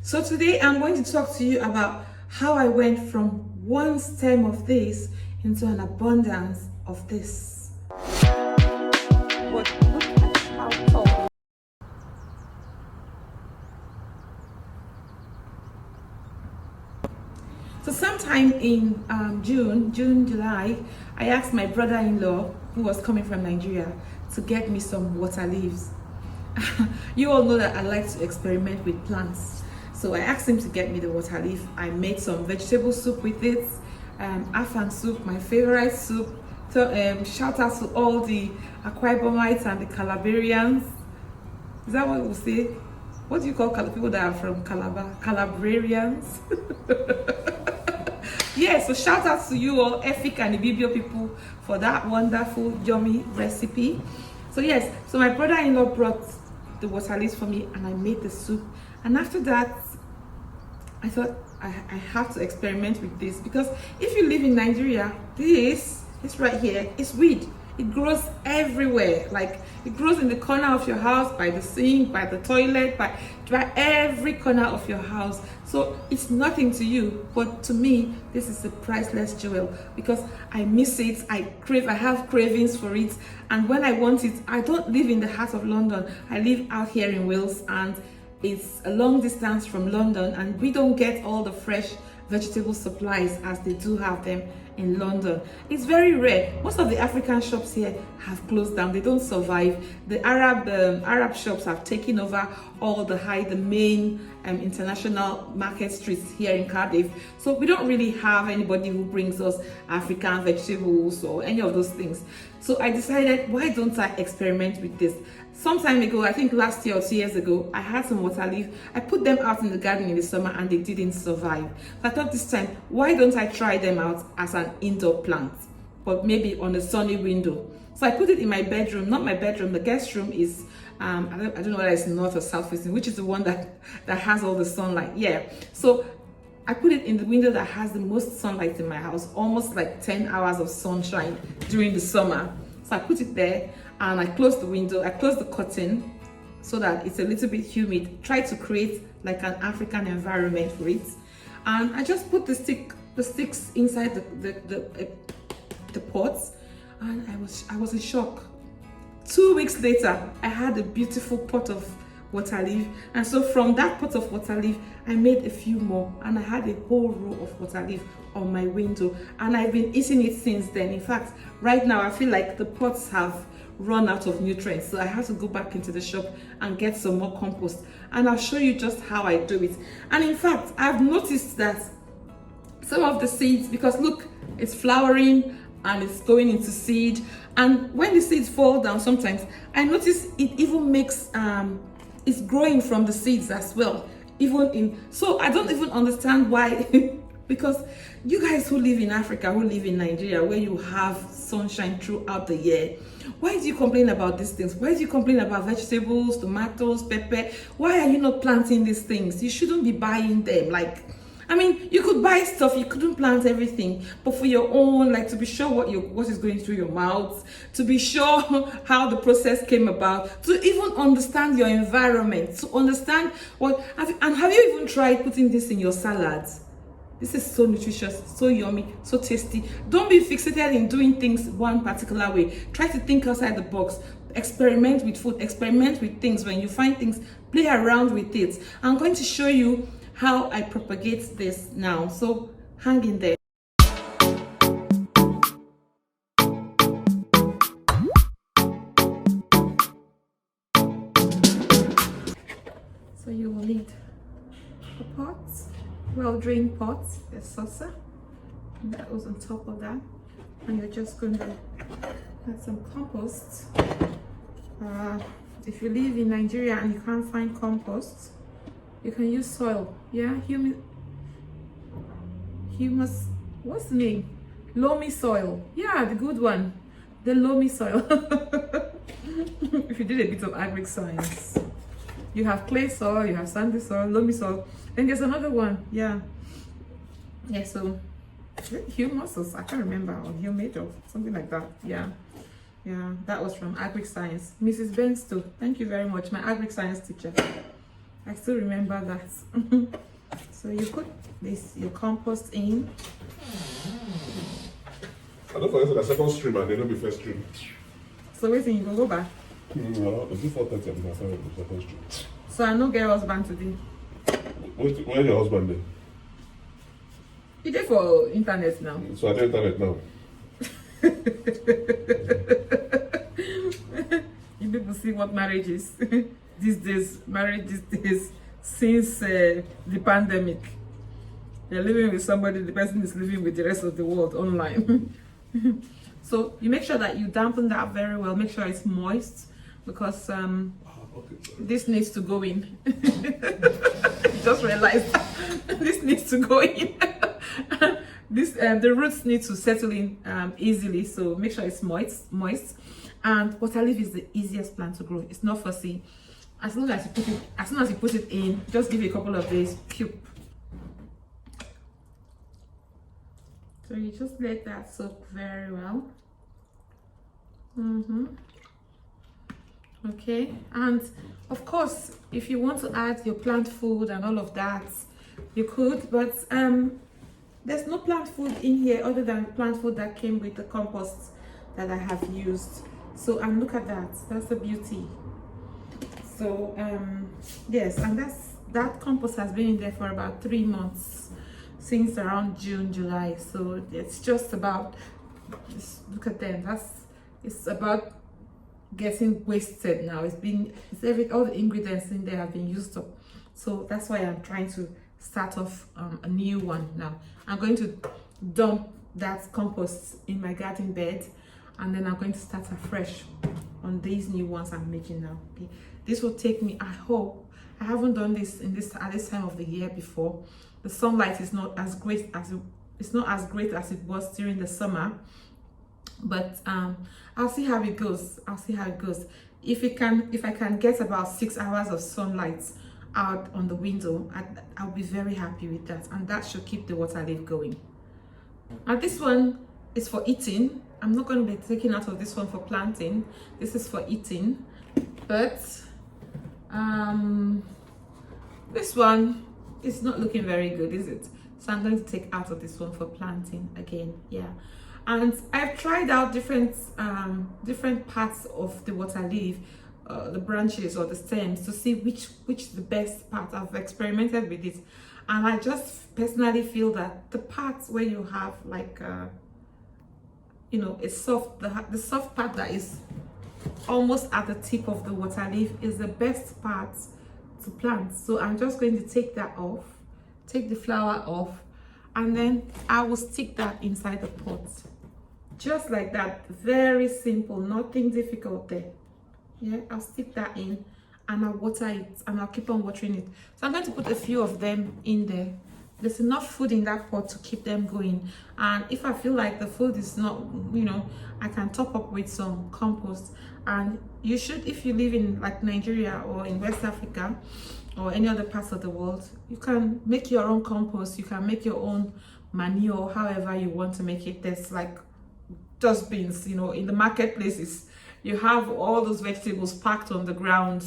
So today I'm going to talk to you about how I went from one stem of this into an abundance of this. But look at how tall. So sometime in June, July, I asked my brother-in-law, who was coming from Nigeria, to get me some water leaves. You all know that I like to experiment with plants. So I asked him to get me the water leaf. I made some vegetable soup with it. Afang Soup, my favorite soup. So shout out to all the Akwa Ibomites and the Calabarians. Is that what we say? What do you call people that are from Calabar? Calabrarians? Yeah, so shout out to you all, Efik and Ibibio people, for that wonderful, yummy recipe. So yes, so my brother-in-law brought the water leaves for me and I made the soup. And after that, I thought I have to experiment with this, because if you live in Nigeria, this right here is weed. It grows everywhere. Like, it grows in the corner of your house, by the sink, by the toilet, by every corner of your house. So it's nothing to you, but to me, this is a priceless jewel, because I miss it. I have cravings for it, and when I want it, I don't live in the heart of London. I live out here in Wales, and it's a long distance from London, and we don't get all the fresh vegetable supplies as they do have them in London. It's very rare. Most of the African shops here have closed down. They don't survive. The Arab shops have taken over all the main international market streets here in Cardiff. So we don't really have anybody who brings us African vegetables or any of those things. So I decided, why don't I experiment with this? Some time ago, I think last year or 2 years ago, I had some water leaf. I put them out in the garden in the summer and they didn't survive. So I thought this time, why don't I try them out as an indoor plant, but maybe on a sunny window. So I put it in my bedroom, not my bedroom, the guest room is, I don't know whether it's north or south facing, which is the one that has all the sunlight. Yeah. So I put it in the window that has the most sunlight in my house, almost like 10 hours of sunshine during the summer. So I put it there and I closed the window, I closed the curtain so that it's a little bit humid. Try to create like an African environment for it. And I just put the sticks inside the pots, and I was in shock. 2 weeks later, I had a beautiful pot of water leaf, and so from that pot of water leaf, I made a few more, and I had a whole row of water leaf on my window, and I've been eating it since then. In fact, right now I feel like the pots have run out of nutrients, so I have to go back into the shop and get some more compost, and I'll show you just how I do it. And in fact, I've noticed that some of the seeds, because look, it's flowering and it's going into seed, and when the seeds fall down, sometimes I notice it even makes it's growing from the seeds as well, so I don't even understand why. Because you guys who live in Africa, who live in Nigeria, where you have sunshine throughout the year, why do you complain about these things? Why do you complain about vegetables, tomatoes, pepper? Why are you not planting these things? You shouldn't be buying them. Like, I mean, you could buy stuff, you couldn't plant everything, but for your own, like, to be sure what is going through your mouth, to be sure how the process came about, to even understand your environment, to understand have you even tried putting this in your salads? This is so nutritious, so yummy, so tasty. Don't be fixated in doing things one particular way. Try to think outside the box. Experiment with food, experiment with things. When you find things, play around with it. I'm going to show you how I propagate this now. So hang in there. So you will need a pot, well-drained pot, a saucer, and that goes on top of that, and you're just going to add some compost. If you live in Nigeria and you can't find compost, you can use soil. Yeah, humus, what's the name? Loamy soil. Yeah, the good one, the loamy soil. If you did a bit of agric science, you have clay soil, you have sandy soil, loamy soil. Then there's another one, yeah, so humus, I can't remember, or humate or something like that. Yeah, that was from agric science, Mrs. Bensto. Thank you very much, my agric science teacher. I still remember that. So you put this your compost in. I don't forget the second stream and then not be first stream. So waiting, you go back. No, it's 4:30 and the second stream. So I no get husband today. Where's your husband then? You there for internet now. So I do internet now. You people see what marriage is these days. Marriage these days, since the pandemic, you're living with somebody, the person is living with the rest of the world online. So you make sure that you dampen that very well. Make sure it's moist, because this needs to go in. Just realized this needs to go in. This the roots need to settle in easily, so make sure it's moist. And water leaf is the easiest plant to grow. It's not fussy. As soon as you put it in, just give it a couple of days. Pew. So you just let that soak very well. Okay, and of course, if you want to add your plant food and all of that, you could, but there's no plant food in here other than plant food that came with the compost that I have used. So, and look at that, that's the beauty. So yes, and that compost has been in there for about 3 months, since around June, July. So it's just about, just look at them, it's about getting wasted now. All the ingredients in there have been used up. So that's why I'm trying to start off a new one now. I'm going to dump that compost in my garden bed, and then I'm going to start afresh on these new ones I'm making now. Okay, this will take me, I hope, I haven't done this at this time of the year before. The sunlight is not as great as it was during the summer, but I'll see how it goes. If I can get about 6 hours of sunlight out on the window, I'll be very happy with that, and that should keep the water leaf going. Now this one is for eating. I'm not going to be taking out of this one for planting. This is for eating, but this one is not looking very good, is it? So I'm going to take out of this one for planting again. Yeah, and I've tried out different parts of the water leaf, the branches or the stems, to see which is the best part. I've experimented with it, and I just personally feel that the parts where you have like it's soft, the soft part that is almost at the tip of the water leaf is the best part to plant. So I'm just going to take that off, take the flower off, and then I will stick that inside the pot, just like that. Very simple, nothing difficult there. Yeah, I'll stick that in and I'll water it, and I'll keep on watering it. So I'm going to put a few of them in there. There's enough food in that pot to keep them going, and if I feel like the food is not, I can top up with some compost. And you should, if you live in like Nigeria or in West Africa or any other parts of the world, you can make your own compost. You can make your own manure, however you want to make it. There's like dustbins, in the marketplaces. You have all those vegetables packed on the ground.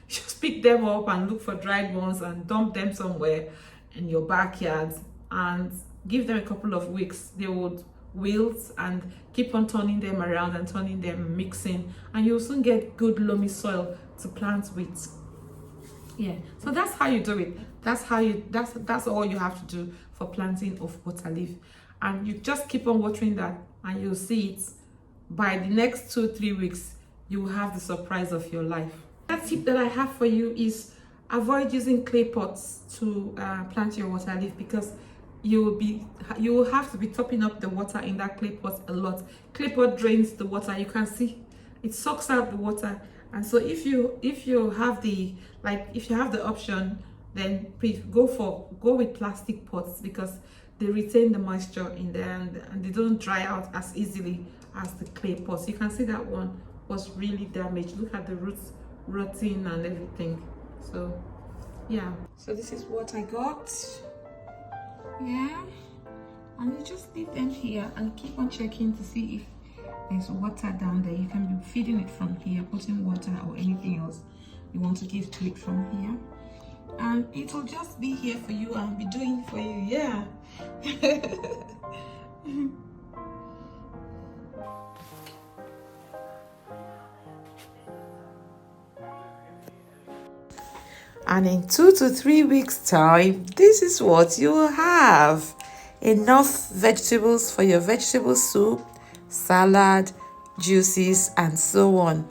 You just pick them up and look for dried ones and dump them somewhere in your backyard and give them a couple of weeks. They would wilt, and keep on turning them around and turning them, mixing, and you'll soon get good loamy soil to plant with. Yeah, so that's how you do it. That's all you have to do for planting of water leaf, and you just keep on watering that, and you'll see it. By the next 2-3 weeks, you will have the surprise of your life. That tip that I have for you is avoid using clay pots to plant your water leaf, because you will have to be topping up the water in that clay pot a lot. Clay pot drains the water. You can see it sucks out the water, and so if you have the option, then please go with plastic pots, because they retain the moisture in there, and they don't dry out as easily as the clay pots. You can see that one was really damaged. Look at the roots rotting and everything. So yeah, so this is what I got. Yeah, and you just leave them here and keep on checking to see if there's water down there. You can be feeding it from here, putting water or anything else you want to give to it from here. and it will just be here for you and be doing for you. Yeah. And in 2 to 3 weeks time, this is what you will have. Enough vegetables for your vegetable soup, salad, juices, and so on.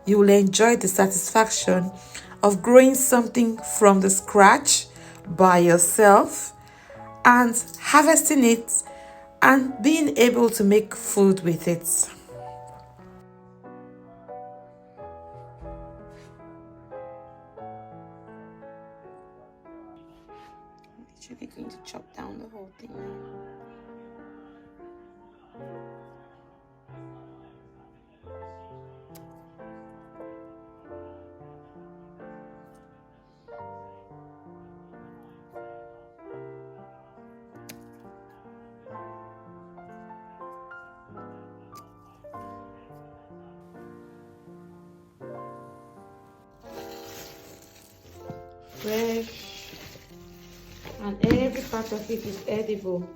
You will enjoy the satisfaction of growing something from the scratch by yourself and harvesting it and being able to make food with it. I'm literally going to chop down the whole thing now. Fresh, and every part of it is edible.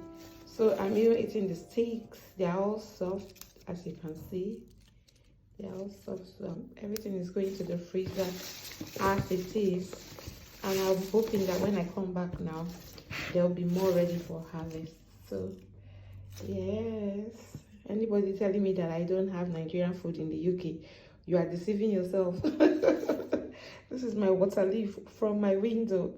So I'm even eating the sticks. They are all soft, as you can see. They are all soft. So everything is going to the freezer as it is. And I'm hoping that when I come back now, they'll be more ready for harvest. So yes, anybody telling me that I don't have Nigerian food in the UK, you are deceiving yourself. This is my water leaf from my window.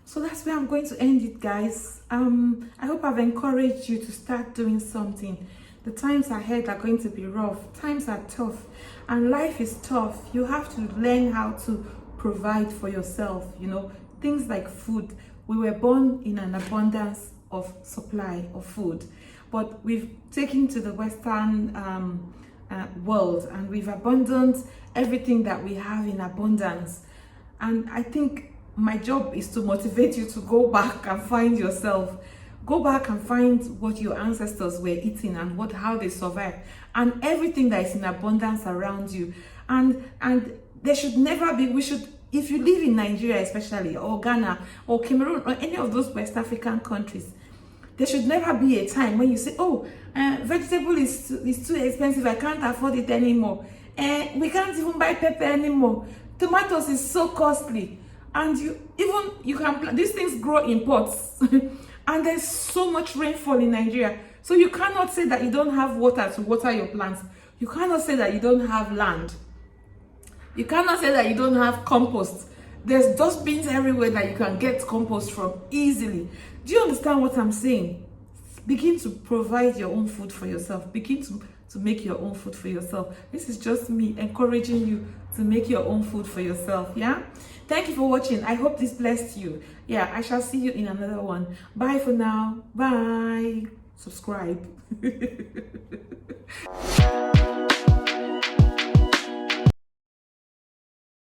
So that's where I'm going to end it, guys. I hope I've encouraged you to start doing something. The times ahead are going to be rough. Times are tough, and life is tough. You have to learn how to provide for yourself. You know, things like food. We were born in an abundance of supply of food, but we've taken to the Western world, and we've abandoned everything that we have in abundance. And I think my job is to motivate you to go back and find yourself. Go back and find what your ancestors were eating and how they survived, and everything that is in abundance around you. And there should never be, if you live in Nigeria especially, or Ghana or Cameroon or any of those West African countries, there should never be a time when you say, oh, vegetable is too expensive, I can't afford it anymore. We can't even buy pepper anymore. Tomatoes is so costly. And you can plant, these things grow in pots. And there's so much rainfall in Nigeria. So you cannot say that you don't have water to water your plants. You cannot say that you don't have land. You cannot say that you don't have compost. There's dustbins everywhere that you can get compost from easily. Do you understand what I'm saying? Begin to provide your own food for yourself. Begin to make your own food for yourself. This is just me encouraging you to make your own food for yourself. Yeah. Thank you for watching. I hope this blessed you. Yeah, I shall see you in another one. Bye for now. Bye. Subscribe.